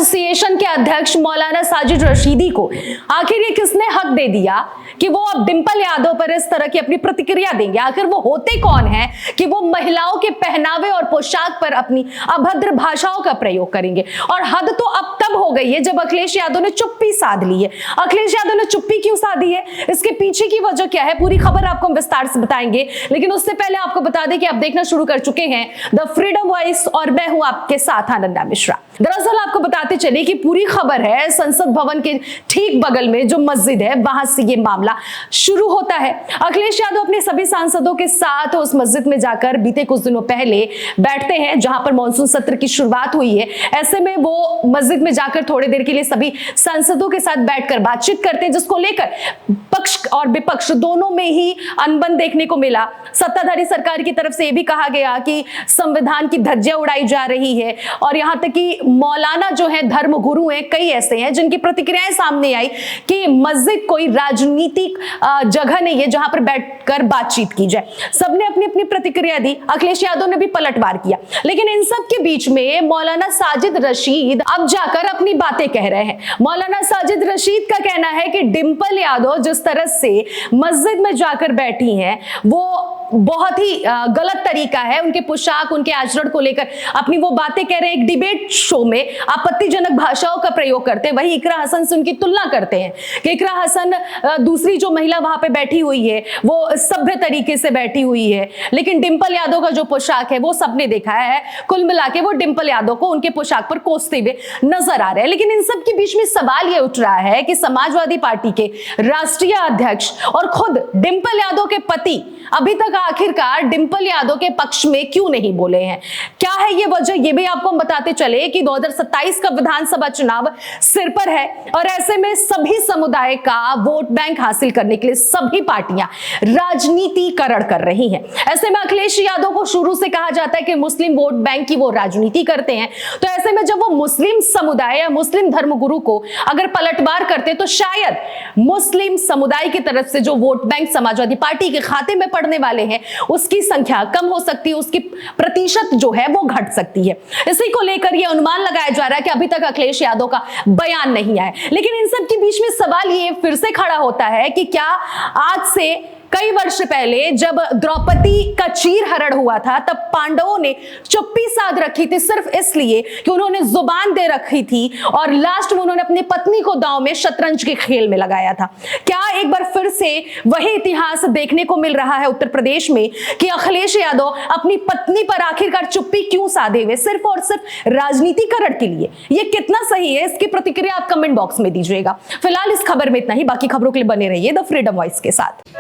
Association के अध्यक्ष मौलाना साजिद रशीदी को आखिर ये किसने हक दे दिया कि वो अब डिंपल यादव पर इस तरह की अपनी प्रतिक्रिया देंगे? आखिर वो होते कौन है कि वो महिलाओं के पहनावे और पोशाक पर अपनी अभद्र भाषाओं का प्रयोग करेंगे? और हद तो अब तब हो गई है जब अखिलेश यादव ने चुप्पी साध ली है। अखिलेश यादव ने चुप्पी क्यों साधी है, इसके पीछे की वजह क्या है, पूरी खबर आपको हम विस्तार से बताएंगे। लेकिन उससे पहले आपको बता दें कि आप देखना शुरू कर चुके हैं द फ्रीडम वॉइस और मैं हूं आपके साथ आनंदा मिश्रा। दरअसल आपको बताते चले कि पूरी खबर है संसद भवन के ठीक बगल में जो मस्जिद है वहां से ये मामला शुरू होता है। अखिलेश यादव अपने सभी सांसदों के साथ उस मस्जिद में जाकर बीते कुछ दिनों पहले बैठते हैं जहां पर मानसून सत्र की शुरुआत हुई है। ऐसे में वो मस्जिद में जाकर थोड़ी देर के लिए सभी सांसदों के साथ बैठकर बातचीत करते हैं, जिसको लेकर पक्ष और विपक्ष दोनों में ही अनबन देखने को मिला। सत्ताधारी सरकार की तरफ से यह भी कहा गया कि संविधान की धज्जियां उड़ाई जा रही है और यहां तक कि मौलाना जो है धर्म गुरु हैं, कई ऐसे हैं जिनकी प्रतिक्रियाएं सामने आई कि मस्जिद कोई राजनीतिक जगह नहीं है जहां पर बैठकर बातचीत की जाए। सबने अपनी अपनी प्रतिक्रिया दी, अखिलेश यादव ने भी पलटवार किया। लेकिन इन सब के बीच में मौलाना साजिद रशीद अब जाकर अपनी बातें कह रहे हैं। मौलाना साजिद रशीद का कहना है कि डिंपल यादव जिस तरह से मस्जिद में जाकर बैठी हैं वो बहुत ही गलत तरीका है। उनके पोशाक, उनके आचरण को लेकर अपनी वो बातें कह रहे हैं। एक डिबेट शो में आपत्तिजनक भाषाओं का प्रयोग करते हैं। वही इकरा हसन से उनकी तुलना करते हैं कि इकरा हसन दूसरी जो महिला वहां पे बैठी हुई है वो सभ्य तरीके से बैठी हुई है, लेकिन डिंपल यादव का जो पोशाक है वो सबने देखा है। कुल मिला के वो डिंपल यादव को उनके पोशाक पर कोसते हुए नजर आ रहे हैं। लेकिन इन सब के बीच में सवाल ये उठ रहा है कि समाजवादी पार्टी के राष्ट्रीय अध्यक्ष और खुद डिंपल यादव के पति अभी तक आखिरकार डिंपल यादव के पक्ष में क्यों नहीं बोले हैं? क्या है ये वजह, ये भी आपको हम बताते चले कि 2027 का विधानसभा चुनाव सिर पर है और ऐसे में सभी समुदाय का वोट बैंक हासिल करने के लिए सभी पार्टियां राजनीतिकरण कर रही हैं। ऐसे में अखिलेश यादव को शुरू से कहा जाता है कि मुस्लिम वोट बैंक की वो राजनीति करते हैं। तो ऐसे में जब वो मुस्लिम समुदाय या मुस्लिम धर्मगुरु को अगर पलटवार करते तो शायद मुस्लिम समुदाय की तरफ से जो वोट बैंक समाजवादी पार्टी के खाते में पड़ने वाले हैं उसकी संख्या कम हो सकती है, उसकी प्रतिशत जो है वो घट सकती है। इसी को लेकर यह अनुमान लगाया जा रहा है कि अभी तक अखिलेश यादव का बयान नहीं आया। लेकिन इन सब के बीच में सवाल ये फिर से खड़ा होता है कि क्या आज से कई वर्ष पहले जब द्रौपदी का चीरहरण हुआ था तब पांडवों ने चुप्पी साध रखी थी सिर्फ इसलिए कि उन्होंने जुबान दे रखी थी और लास्ट में उन्होंने अपनी पत्नी को दांव में शतरंज के खेल में लगाया था? क्या एक बार फिर से वही इतिहास देखने को मिल रहा है उत्तर प्रदेश में कि अखिलेश यादव अपनी पत्नी पर आखिरकार चुप्पी क्यों साधे हुए, सिर्फ और सिर्फ राजनीतिकरण के लिए? ये कितना सही है, इसकी प्रतिक्रिया आप कमेंट बॉक्स में दीजिएगा। फिलहाल इस खबर में इतना ही, बाकी खबरों के लिए बने रहिए द फ्रीडम वॉइस के साथ।